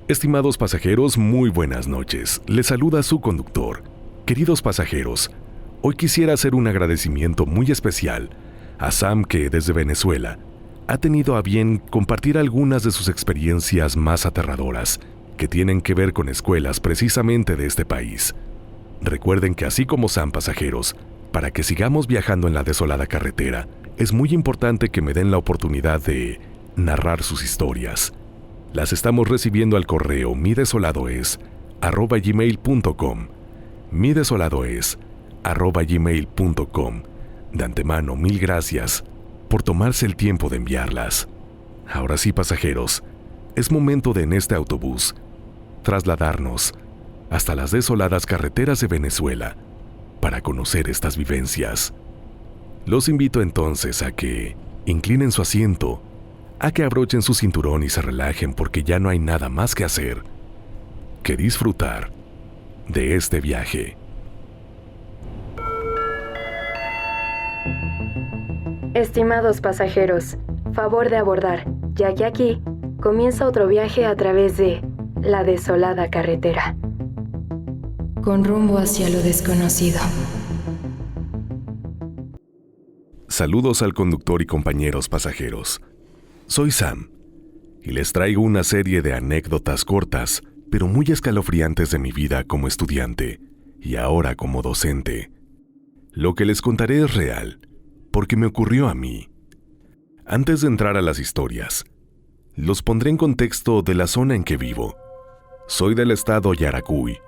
Estimados pasajeros, muy buenas noches. Les saluda su conductor. Queridos pasajeros, hoy quisiera hacer un agradecimiento muy especial a Sam, que desde Venezuela ha tenido a bien compartir algunas de sus experiencias más aterradoras que tienen que ver con escuelas precisamente de este país. Recuerden que así como Sam, pasajeros, para que sigamos viajando en la desolada carretera, es muy importante que me den la oportunidad de narrar sus historias. Las estamos recibiendo al correo midesoladoes@gmail.com. midesoladoes@gmail.com. De antemano, mil gracias por tomarse el tiempo de enviarlas. Ahora sí, pasajeros, es momento de en este autobús trasladarnos hasta las desoladas carreteras de Venezuela para conocer estas vivencias. Los invito entonces a que inclinen su asiento, a que abrochen su cinturón y se relajen, porque ya no hay nada más que hacer que disfrutar de este viaje. Estimados pasajeros, favor de abordar, ya que aquí comienza otro viaje a través de la desolada carretera, con rumbo hacia lo desconocido. Saludos al conductor y compañeros pasajeros. Soy Sam, y les traigo una serie de anécdotas cortas, pero muy escalofriantes de mi vida como estudiante y ahora como docente. Lo que les contaré es real, porque me ocurrió a mí. Antes de entrar a las historias, los pondré en contexto de la zona en que vivo. Soy del estado Yaracuy,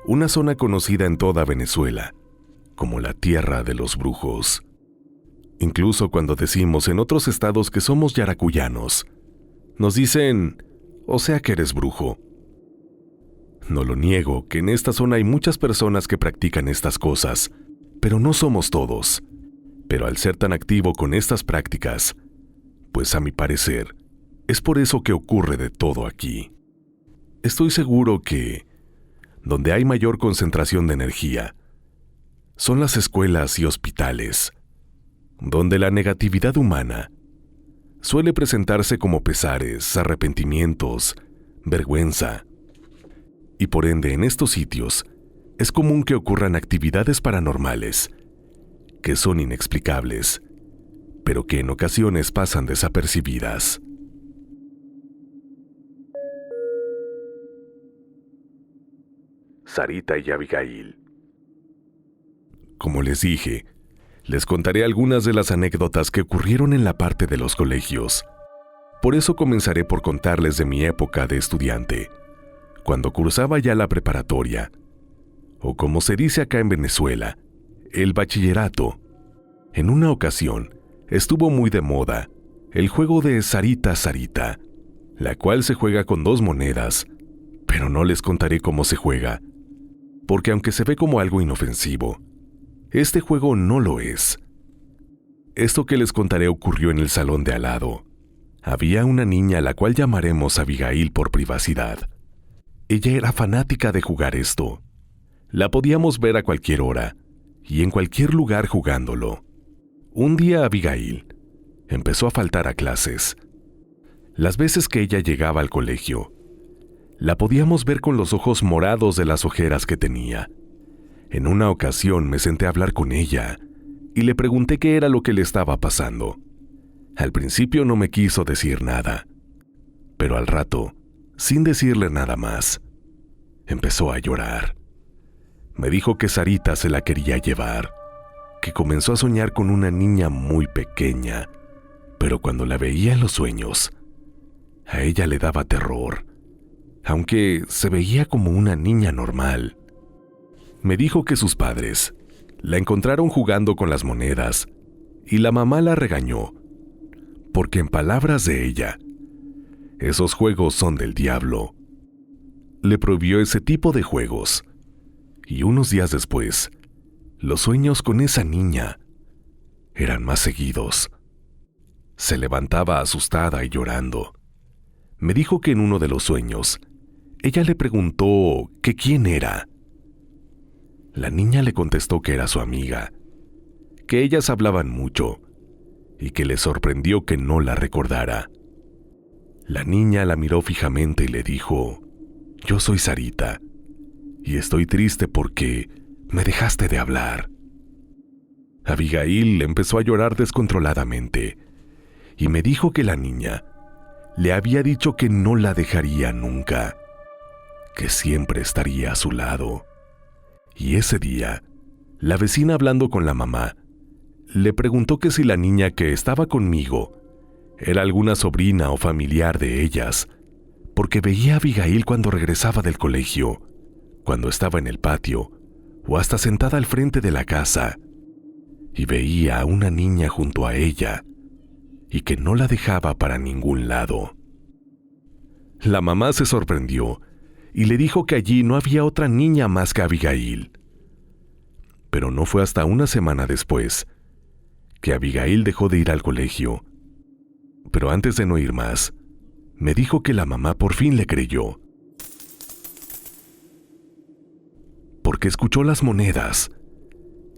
una zona conocida en toda Venezuela como la tierra de los brujos. Incluso cuando decimos en otros estados que somos yaracuyanos, nos dicen, o sea que eres brujo. No lo niego que en esta zona hay muchas personas que practican estas cosas, pero no somos todos. Pero al ser tan activo con estas prácticas, pues a mi parecer, es por eso que ocurre de todo aquí. Estoy seguro que donde hay mayor concentración de energía son las escuelas y hospitales, donde la negatividad humana suele presentarse como pesares, arrepentimientos, vergüenza. Y por ende, en estos sitios es común que ocurran actividades paranormales que son inexplicables, pero que en ocasiones pasan desapercibidas. Sarita y Abigail. Como les dije, les contaré algunas de las anécdotas que ocurrieron en la parte de los colegios. Por eso comenzaré por contarles de mi época de estudiante, cuando cursaba ya la preparatoria, o como se dice acá en Venezuela, el bachillerato. En una ocasión, estuvo muy de moda el juego de Sarita Sarita, la cual se juega con 2 monedas, pero no les contaré cómo se juega, porque aunque se ve como algo inofensivo, este juego no lo es. Esto que les contaré ocurrió en el salón de al lado. Había una niña a la cual llamaremos Abigail por privacidad. Ella era fanática de jugar esto. La podíamos ver a cualquier hora y en cualquier lugar jugándolo. Un día Abigail empezó a faltar a clases. Las veces que ella llegaba al colegio, la podíamos ver con los ojos morados de las ojeras que tenía. En una ocasión me senté a hablar con ella y le pregunté qué era lo que le estaba pasando. Al principio no me quiso decir nada, pero al rato, sin decirle nada más, empezó a llorar. Me dijo que Sarita se la quería llevar, que comenzó a soñar con una niña muy pequeña, pero cuando la veía en los sueños, a ella le daba terror, aunque se veía como una niña normal. Me dijo que sus padres la encontraron jugando con las monedas y la mamá la regañó, porque en palabras de ella, esos juegos son del diablo. Le prohibió ese tipo de juegos, y unos días después, los sueños con esa niña eran más seguidos. Se levantaba asustada y llorando. Me dijo que en uno de los sueños, ella le preguntó que quién era. La niña le contestó que era su amiga, que ellas hablaban mucho y que le sorprendió que no la recordara. La niña la miró fijamente y le dijo yo soy Sarita, y estoy triste porque me dejaste de hablar. Abigail empezó a llorar descontroladamente y me dijo que la niña le había dicho que no la dejaría nunca, que siempre estaría a su lado. Y ese día, la vecina, hablando con la mamá, le preguntó que si la niña que estaba conmigo era alguna sobrina o familiar de ellas, porque veía a Abigail cuando regresaba del colegio, cuando estaba en el patio o hasta sentada al frente de la casa, y veía a una niña junto a ella y que no la dejaba para ningún lado. La mamá se sorprendió y le dijo que allí no había otra niña más que Abigail. Pero no fue hasta una semana después que Abigail dejó de ir al colegio. Pero antes de no ir más, me dijo que la mamá por fin le creyó. Porque escuchó las monedas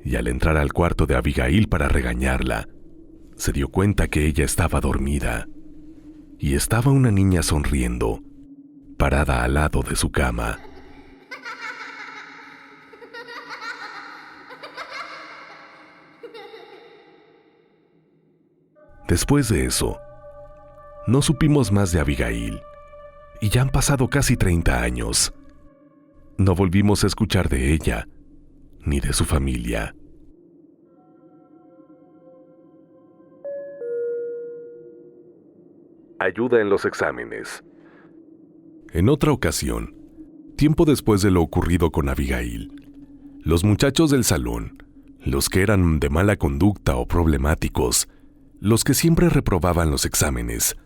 y al entrar al cuarto de Abigail para regañarla, se dio cuenta que ella estaba dormida y estaba una niña sonriendo, parada al lado de su cama. Después de eso, no supimos más de Abigail, y ya han pasado casi 30 años. No volvimos a escuchar de ella, ni de su familia. Ayuda en los exámenes. En otra ocasión, tiempo después de lo ocurrido con Abigail, los muchachos del salón, los que eran de mala conducta o problemáticos, los que siempre reprobaban los exámenes,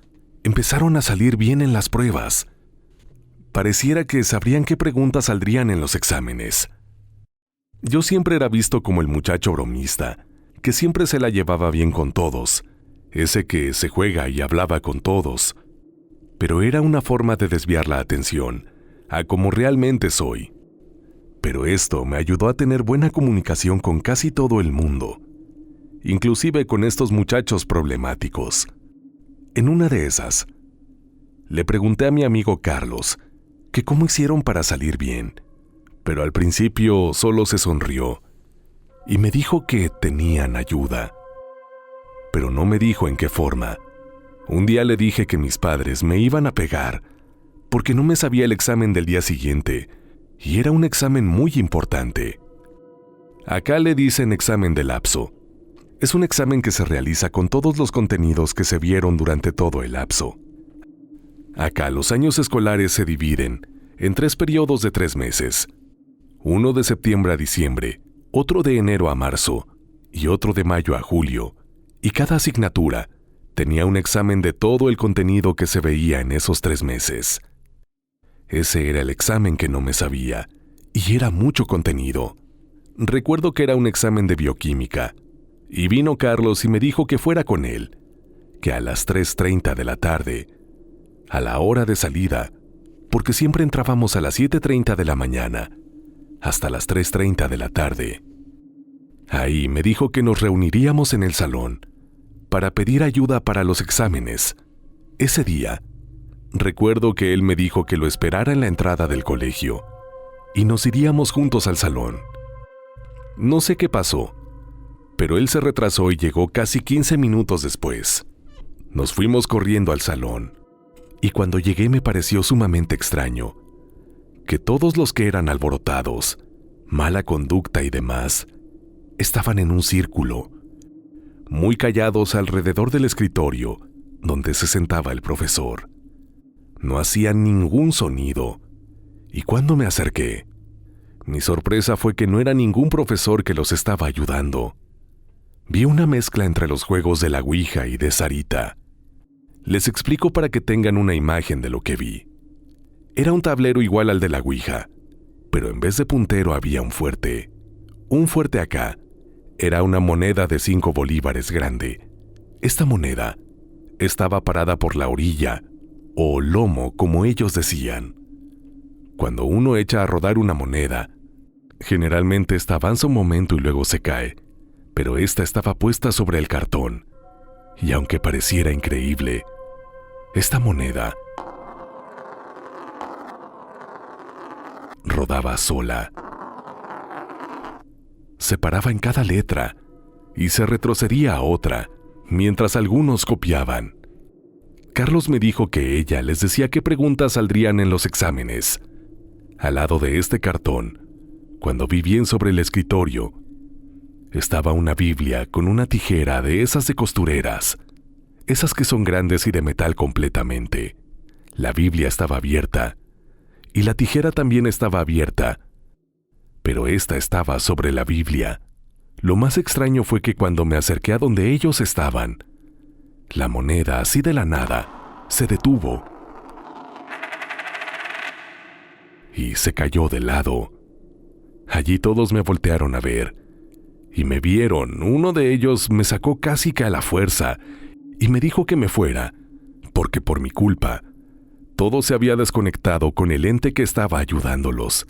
empezaron a salir bien en las pruebas. Pareciera que sabrían qué preguntas saldrían en los exámenes. Yo siempre era visto como el muchacho bromista, que siempre se la llevaba bien con todos, ese que se juega y hablaba con todos. Pero era una forma de desviar la atención a como realmente soy. Pero esto me ayudó a tener buena comunicación con casi todo el mundo, inclusive con estos muchachos problemáticos. En una de esas, le pregunté a mi amigo Carlos que cómo hicieron para salir bien, pero al principio solo se sonrió y me dijo que tenían ayuda, pero no me dijo en qué forma. Un día le dije que mis padres me iban a pegar porque no me sabía el examen del día siguiente, y era un examen muy importante. Acá le dicen examen de lapso. Es un examen que se realiza con todos los contenidos que se vieron durante todo el lapso. Acá los años escolares se dividen en 3 periodos de 3 meses. Uno de septiembre a diciembre, otro de enero a marzo y otro de mayo a julio. Y cada asignatura tenía un examen de todo el contenido que se veía en esos 3 meses. Ese era el examen que no me sabía, y era mucho contenido. Recuerdo que era un examen de bioquímica, y vino Carlos y me dijo que fuera con él, que a las 3:30 de la tarde, a la hora de salida, porque siempre entrábamos a las 7:30 de la mañana, hasta las 3:30 de la tarde. Ahí me dijo que nos reuniríamos en el salón para pedir ayuda para los exámenes. Ese día, recuerdo que él me dijo que lo esperara en la entrada del colegio y nos iríamos juntos al salón. No sé qué pasó, pero él se retrasó y llegó casi 15 minutos después. Nos fuimos corriendo al salón, y cuando llegué me pareció sumamente extraño que todos los que eran alborotados, mala conducta y demás, estaban en un círculo, muy callados alrededor del escritorio donde se sentaba el profesor. No hacían ningún sonido, y cuando me acerqué, mi sorpresa fue que no era ningún profesor que los estaba ayudando. Vi una mezcla entre los juegos de la Ouija y de Sarita. Les explico para que tengan una imagen de lo que vi. Era un tablero igual al de la Ouija, pero en vez de puntero había un fuerte. Un fuerte acá era una moneda de 5 bolívares grande. Esta moneda estaba parada por la orilla, o lomo, como ellos decían. Cuando uno echa a rodar una moneda, generalmente esta avanza un momento y luego se cae, pero esta estaba puesta sobre el cartón, y aunque pareciera increíble, esta moneda rodaba sola. Se paraba en cada letra y se retrocedía a otra, mientras algunos copiaban. Carlos me dijo que ella les decía qué preguntas saldrían en los exámenes. Al lado de este cartón, cuando vi bien sobre el escritorio, estaba una Biblia con una tijera de esas de costureras, esas que son grandes y de metal completamente. La Biblia estaba abierta, y la tijera también estaba abierta, pero esta estaba sobre la Biblia. Lo más extraño fue que cuando me acerqué a donde ellos estaban, la moneda, así de la nada, se detuvo y se cayó de lado. Allí todos me voltearon a ver y me vieron. Uno de ellos me sacó casi que a la fuerza y me dijo que me fuera, porque por mi culpa, todo se había desconectado con el ente que estaba ayudándolos.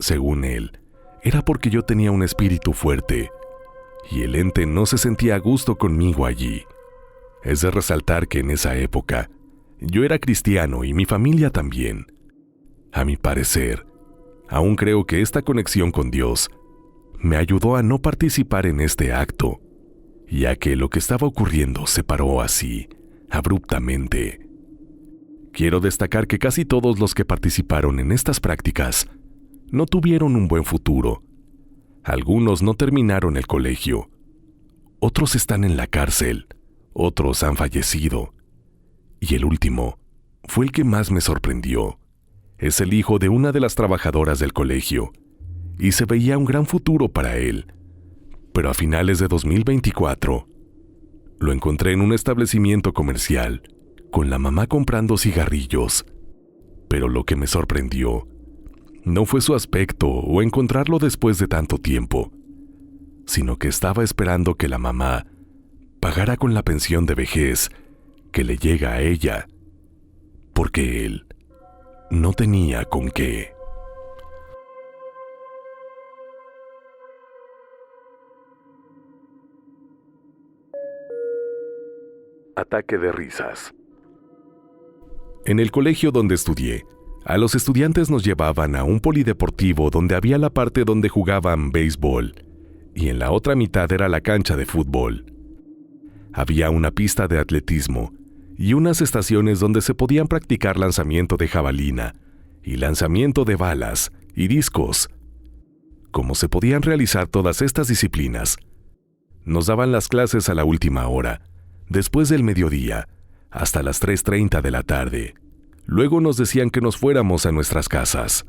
Según él, era porque yo tenía un espíritu fuerte, y el ente no se sentía a gusto conmigo allí. Es de resaltar que en esa época, yo era cristiano y mi familia también. A mi parecer, aún creo que esta conexión con Dios me ayudó a no participar en este acto, ya que lo que estaba ocurriendo se paró así, abruptamente. Quiero destacar que casi todos los que participaron en estas prácticas no tuvieron un buen futuro. Algunos no terminaron el colegio, otros están en la cárcel, otros han fallecido. Y el último fue el que más me sorprendió. Es el hijo de una de las trabajadoras del colegio, y se veía un gran futuro para él. Pero a finales de 2024, lo encontré en un establecimiento comercial, con la mamá comprando cigarrillos. Pero lo que me sorprendió no fue su aspecto o encontrarlo después de tanto tiempo, sino que estaba esperando que la mamá pagara con la pensión de vejez que le llega a ella, porque él no tenía con qué. Ataque de risas. En el colegio donde estudié, a los estudiantes nos llevaban a un polideportivo donde había la parte donde jugaban béisbol y en la otra mitad era la cancha de fútbol. Había una pista de atletismo y unas estaciones donde se podían practicar lanzamiento de jabalina y lanzamiento de balas y discos. Como se podían realizar todas estas disciplinas, nos daban las clases a la última hora, después del mediodía, hasta las 3:30 de la tarde. Luego nos decían que nos fuéramos a nuestras casas.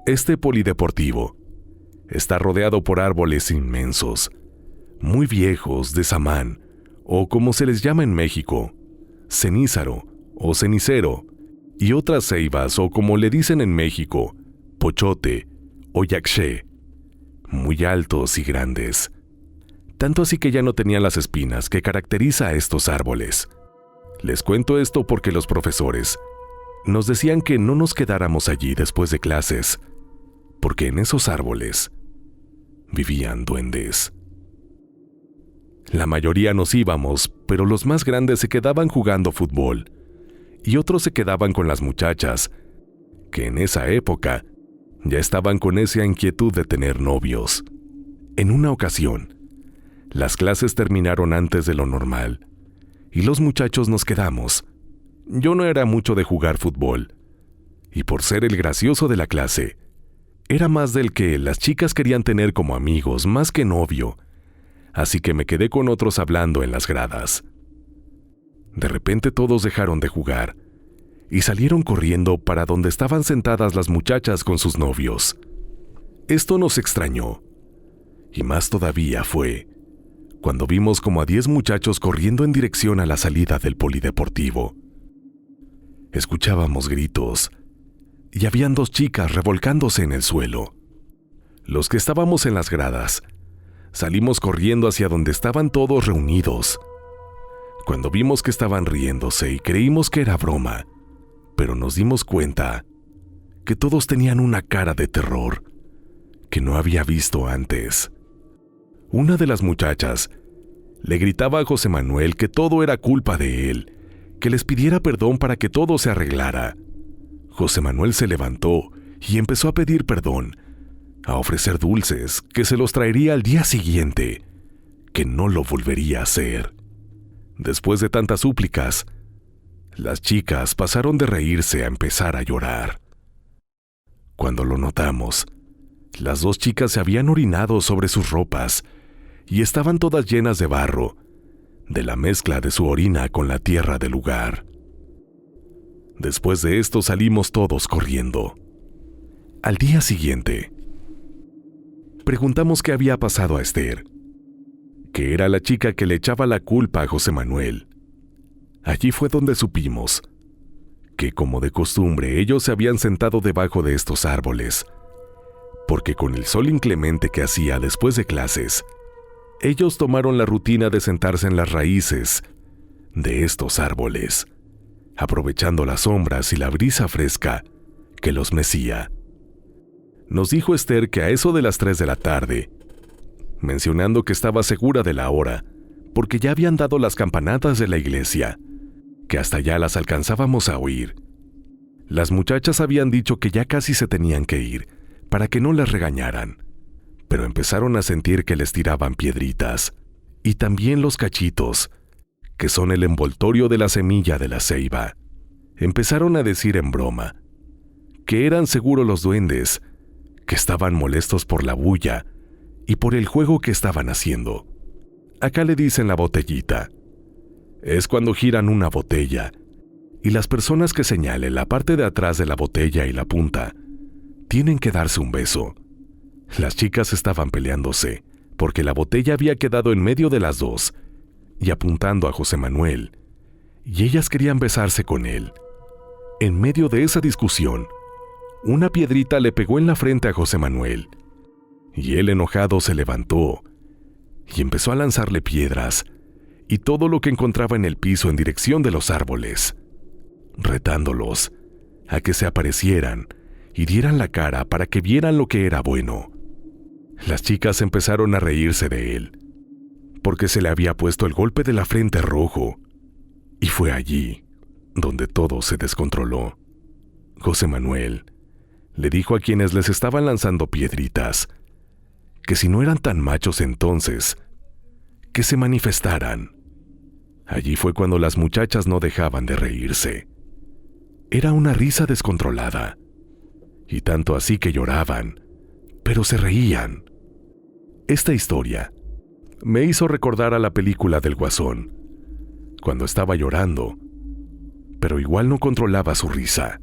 Este polideportivo está rodeado por árboles inmensos, muy viejos, de samán, o como se les llama en México, cenízaro o cenicero, y otras ceibas, o como le dicen en México, pochote o yaxché, muy altos y grandes. Tanto así que ya no tenían las espinas que caracteriza a estos árboles. Les cuento esto porque los profesores nos decían que no nos quedáramos allí después de clases, porque en esos árboles vivían duendes. La mayoría nos íbamos, pero los más grandes se quedaban jugando fútbol, y otros se quedaban con las muchachas, que en esa época ya estaban con esa inquietud de tener novios. En una ocasión, las clases terminaron antes de lo normal, y los muchachos nos quedamos. Yo no era mucho de jugar fútbol, y por ser el gracioso de la clase, era más del que las chicas querían tener como amigos, más que novio, así que me quedé con otros hablando en las gradas. De repente todos dejaron de jugar, y salieron corriendo para donde estaban sentadas las muchachas con sus novios. Esto nos extrañó, y más todavía fue cuando vimos como a 10 muchachos corriendo en dirección a la salida del polideportivo. Escuchábamos gritos, y habían 2 chicas revolcándose en el suelo. Los que estábamos en las gradas, salimos corriendo hacia donde estaban todos reunidos. Cuando vimos que estaban riéndose y creímos que era broma, pero nos dimos cuenta que todos tenían una cara de terror que no había visto antes. Una de las muchachas le gritaba a José Manuel que todo era culpa de él, que les pidiera perdón para que todo se arreglara. José Manuel se levantó y empezó a pedir perdón, a ofrecer dulces que se los traería al día siguiente, que no lo volvería a hacer. Después de tantas súplicas, las chicas pasaron de reírse a empezar a llorar. Cuando lo notamos, las dos chicas se habían orinado sobre sus ropas y estaban todas llenas de barro, de la mezcla de su orina con la tierra del lugar. Después de esto salimos todos corriendo. Al día siguiente, preguntamos qué había pasado a Esther, que era la chica que le echaba la culpa a José Manuel. Allí fue donde supimos que, como de costumbre, ellos se habían sentado debajo de estos árboles, porque con el sol inclemente que hacía después de clases, ellos tomaron la rutina de sentarse en las raíces de estos árboles, aprovechando las sombras y la brisa fresca que los mecía. Nos dijo Esther que a eso de las 3 de la tarde, mencionando que estaba segura de la hora, porque ya habían dado las campanadas de la iglesia, que hasta ya las alcanzábamos a oír. Las muchachas habían dicho que ya casi se tenían que ir, para que no las regañaran, pero empezaron a sentir que les tiraban piedritas, y también los cachitos, que son el envoltorio de la semilla de la ceiba. Empezaron a decir en broma que eran seguro los duendes, que estaban molestos por la bulla y por el juego que estaban haciendo. Acá le dicen la botellita. Es cuando giran una botella, y las personas que señalen la parte de atrás de la botella y la punta tienen que darse un beso. Las chicas estaban peleándose, porque la botella había quedado en medio de las dos, y apuntando a José Manuel, y ellas querían besarse con él. En medio de esa discusión, una piedrita le pegó en la frente a José Manuel, y él enojado se levantó, y empezó a lanzarle piedras, y todo lo que encontraba en el piso en dirección de los árboles, retándolos a que se aparecieran y dieran la cara para que vieran lo que era bueno. Las chicas empezaron a reírse de él, porque se le había puesto el golpe de la frente rojo, y fue allí donde todo se descontroló. José Manuel le dijo a quienes les estaban lanzando piedritas que si no eran tan machos entonces, que se manifestaran. Allí fue cuando las muchachas no dejaban de reírse. Era una risa descontrolada, y tanto así que lloraban, pero se reían. Esta historia me hizo recordar a la película del Guasón, cuando estaba llorando, pero igual no controlaba su risa.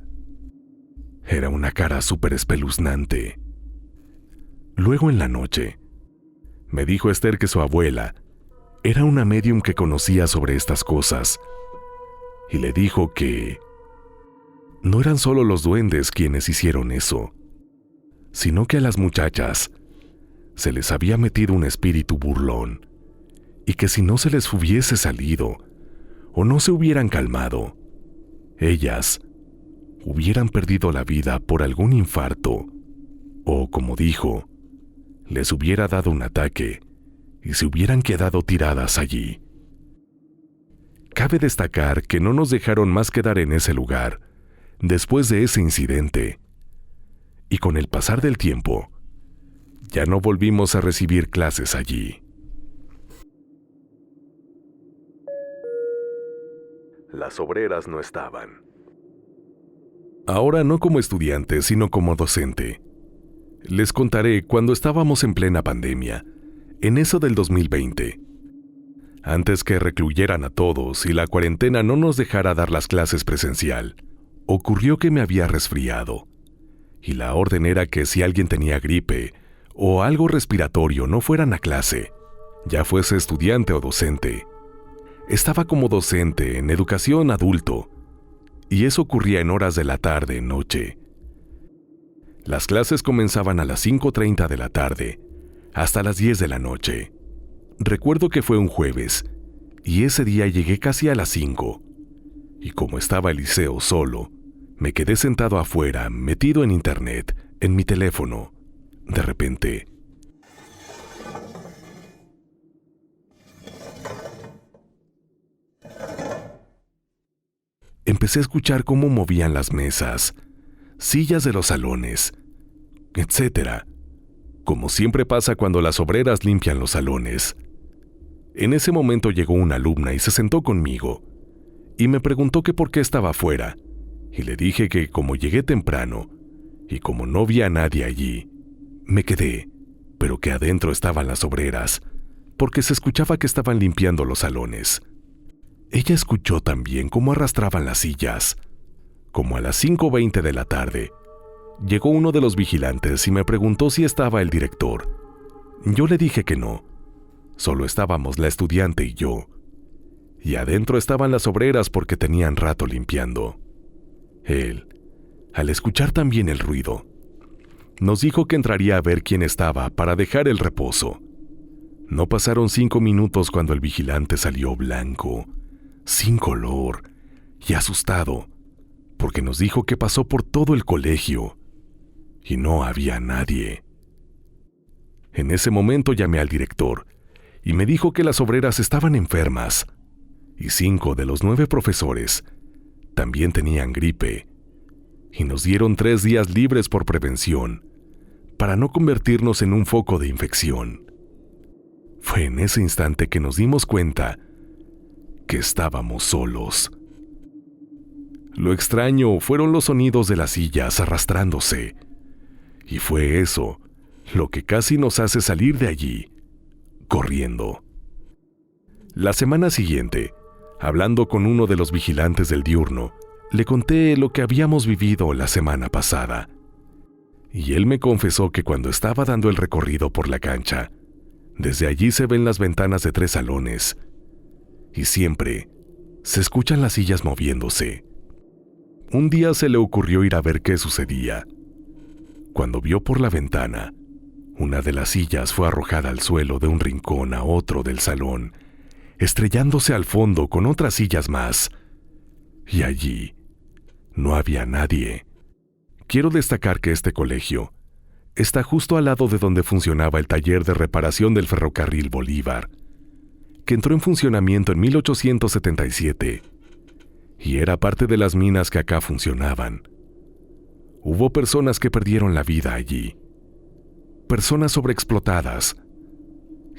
Era una cara súper espeluznante. Luego en la noche, me dijo Esther que su abuela era una médium que conocía sobre estas cosas, y le dijo que no eran solo los duendes quienes hicieron eso, sino que a las muchachas se les había metido un espíritu burlón, y que si no se les hubiese salido o no se hubieran calmado, ellas hubieran perdido la vida por algún infarto, o como dijo, les hubiera dado un ataque y se hubieran quedado tiradas allí. Cabe destacar que no nos dejaron más quedar en ese lugar después de ese incidente, y con el pasar del tiempo, ya no volvimos a recibir clases allí. Las obreras no estaban. Ahora no como estudiante, sino como docente. Les contaré cuando estábamos en plena pandemia, en eso del 2020. Antes que recluyeran a todos y la cuarentena no nos dejara dar las clases presencial, ocurrió que me había resfriado, y la orden era que si alguien tenía gripe o algo respiratorio no fueran a clase, ya fuese estudiante o docente. Estaba como docente en educación adulto, y eso ocurría en horas de la tarde, noche. Las clases comenzaban a las 5:30 de la tarde, hasta las 10 de la noche. Recuerdo que fue un jueves, y ese día llegué casi a las 5, y como estaba el liceo solo, me quedé sentado afuera, metido en internet, en mi teléfono. De repente, empecé a escuchar cómo movían las mesas, sillas de los salones, etc. Como siempre pasa cuando las obreras limpian los salones. En ese momento llegó una alumna y se sentó conmigo, y me preguntó que por qué estaba afuera, y le dije que como llegué temprano, y como no vi a nadie allí, me quedé, pero que adentro estaban las obreras, porque se escuchaba que estaban limpiando los salones. Ella escuchó también cómo arrastraban las sillas. Como a las 5:20 de la tarde, llegó uno de los vigilantes y me preguntó si estaba el director. Yo le dije que no, solo estábamos la estudiante y yo, y adentro estaban las obreras porque tenían rato limpiando. Él, al escuchar también el ruido, nos dijo que entraría a ver quién estaba para dejar el reposo. No pasaron 5 minutos cuando el vigilante salió blanco, sin color y asustado, porque nos dijo que pasó por todo el colegio y no había nadie. En ese momento llamé al director y me dijo que las obreras estaban enfermas y 5 de los 9 profesores también tenían gripe, y nos dieron 3 días libres por prevención para no convertirnos en un foco de infección. Fue en ese instante que nos dimos cuenta que estábamos solos. Lo extraño fueron los sonidos de las sillas arrastrándose, y fue eso lo que casi nos hace salir de allí, corriendo. La semana siguiente, hablando con uno de los vigilantes del diurno, le conté lo que habíamos vivido la semana pasada, y él me confesó que cuando estaba dando el recorrido por la cancha, desde allí se ven las ventanas de 3 salones, y siempre se escuchan las sillas moviéndose. Un día se le ocurrió ir a ver qué sucedía. Cuando vio por la ventana, una de las sillas fue arrojada al suelo de un rincón a otro del salón, estrellándose al fondo con otras sillas más. Y allí no había nadie. Quiero destacar que este colegio está justo al lado de donde funcionaba el taller de reparación del ferrocarril Bolívar, que entró en funcionamiento en 1877, y era parte de las minas que acá funcionaban. Hubo personas que perdieron la vida allí, personas sobreexplotadas,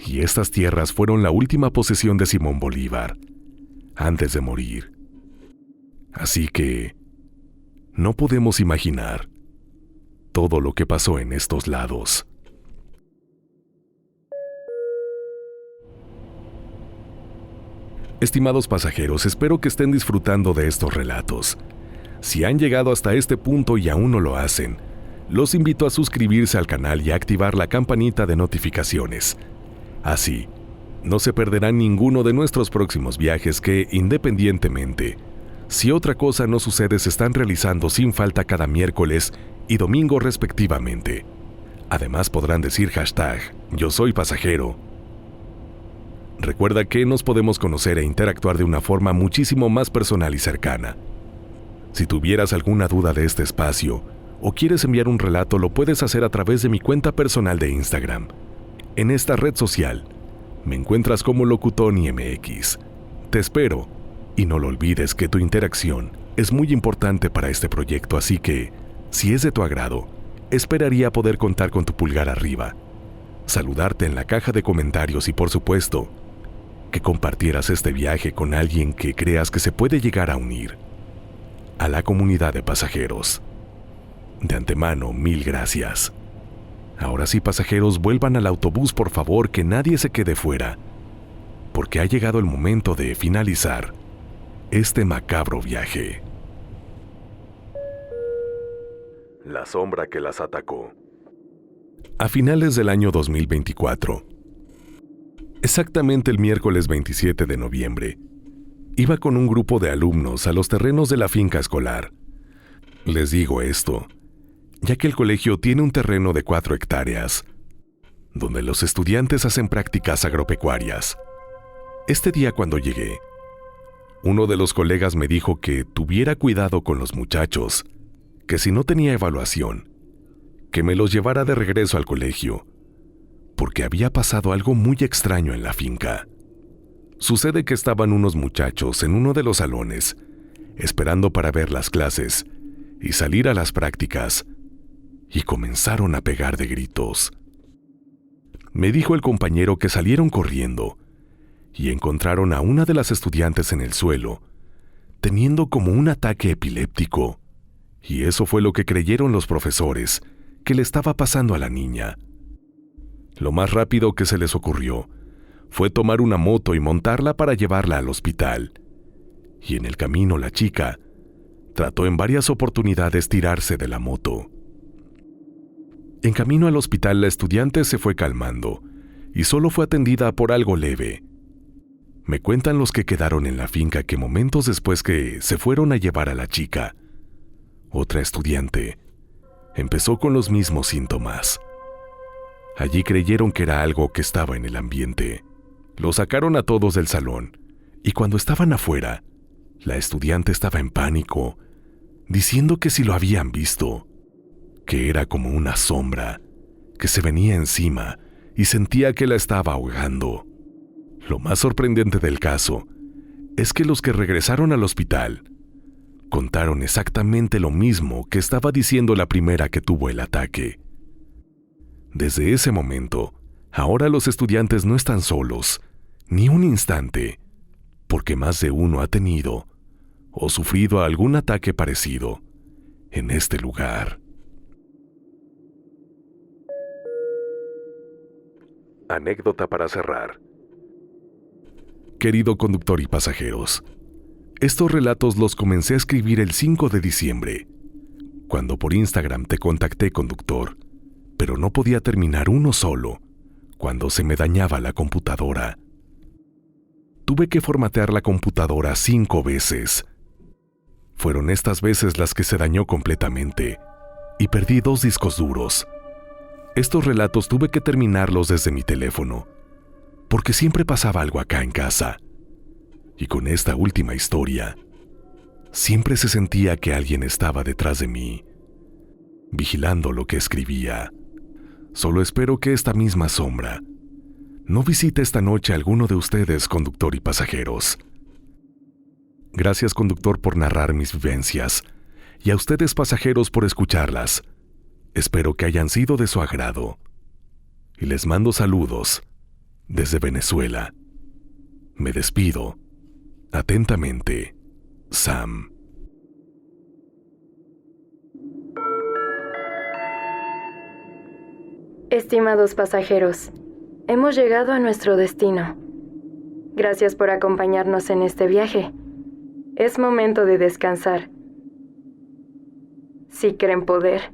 y estas tierras fueron la última posesión de Simón Bolívar, antes de morir. Así que no podemos imaginar todo lo que pasó en estos lados. Estimados pasajeros, espero que estén disfrutando de estos relatos. Si han llegado hasta este punto y aún no lo hacen, los invito a suscribirse al canal y a activar la campanita de notificaciones. Así, no se perderán ninguno de nuestros próximos viajes que, independientemente, si otra cosa no sucede, se están realizando sin falta cada miércoles y domingo respectivamente. Además podrán decir #Yo soy pasajero. Recuerda que nos podemos conocer e interactuar de una forma muchísimo más personal y cercana. Si tuvieras alguna duda de este espacio o quieres enviar un relato, lo puedes hacer a través de mi cuenta personal de Instagram. En esta red social me encuentras como LocutonYMX. Te espero y no lo olvides que tu interacción es muy importante para este proyecto, así que, si es de tu agrado, esperaría poder contar con tu pulgar arriba, saludarte en la caja de comentarios y, por supuesto, que compartieras este viaje con alguien que creas que se puede llegar a unir a la comunidad de pasajeros. De antemano, 1000 gracias. Ahora sí, pasajeros, vuelvan al autobús, por favor, que nadie se quede fuera, porque ha llegado el momento de finalizar este macabro viaje. La sombra que las atacó. A finales del año 2024, exactamente el miércoles 27 de noviembre, iba con un grupo de alumnos a los terrenos de la finca escolar. Les digo esto, ya que el colegio tiene un terreno de 4 hectáreas, donde los estudiantes hacen prácticas agropecuarias. Este día, cuando llegué, uno de los colegas me dijo que tuviera cuidado con los muchachos, que si no tenía evaluación, que me los llevara de regreso al colegio, porque había pasado algo muy extraño en la finca. Sucede que estaban unos muchachos en uno de los salones, esperando para ver las clases, y salir a las prácticas, y comenzaron a pegar de gritos. Me dijo el compañero que salieron corriendo y encontraron a una de las estudiantes en el suelo, teniendo como un ataque epiléptico, y eso fue lo que creyeron los profesores que le estaba pasando a la niña. Lo más rápido que se les ocurrió fue tomar una moto y montarla para llevarla al hospital, y en el camino la chica trató en varias oportunidades tirarse de la moto. En camino al hospital la estudiante se fue calmando y solo fue atendida por algo leve. Me cuentan los que quedaron en la finca que momentos después que se fueron a llevar a la chica, otra estudiante empezó con los mismos síntomas. Allí creyeron que era algo que estaba en el ambiente. Lo sacaron a todos del salón y cuando estaban afuera, la estudiante estaba en pánico, diciendo que si lo habían visto, que era como una sombra que se venía encima y sentía que la estaba ahogando. Lo más sorprendente del caso es que los que regresaron al hospital contaron exactamente lo mismo que estaba diciendo la primera que tuvo el ataque. Desde ese momento, ahora los estudiantes no están solos, ni un instante, porque más de uno ha tenido o sufrido algún ataque parecido en este lugar. Anécdota para cerrar. Querido conductor y pasajeros, estos relatos los comencé a escribir el 5 de diciembre, cuando por Instagram te contacté, conductor, pero no podía terminar uno solo, cuando se me dañaba la computadora. Tuve que formatear la computadora 5 veces. Fueron estas veces las que se dañó completamente, y perdí 2 discos duros. Estos relatos tuve que terminarlos desde mi teléfono, porque siempre pasaba algo acá en casa. Y con esta última historia, siempre se sentía que alguien estaba detrás de mí, vigilando lo que escribía. Solo espero que esta misma sombra no visite esta noche a alguno de ustedes, conductor y pasajeros. Gracias, conductor, por narrar mis vivencias, y a ustedes, pasajeros, por escucharlas. Espero que hayan sido de su agrado. Y les mando saludos desde Venezuela. Me despido. Atentamente, Sam. Estimados pasajeros, hemos llegado a nuestro destino. Gracias por acompañarnos en este viaje. Es momento de descansar. Si creen poder,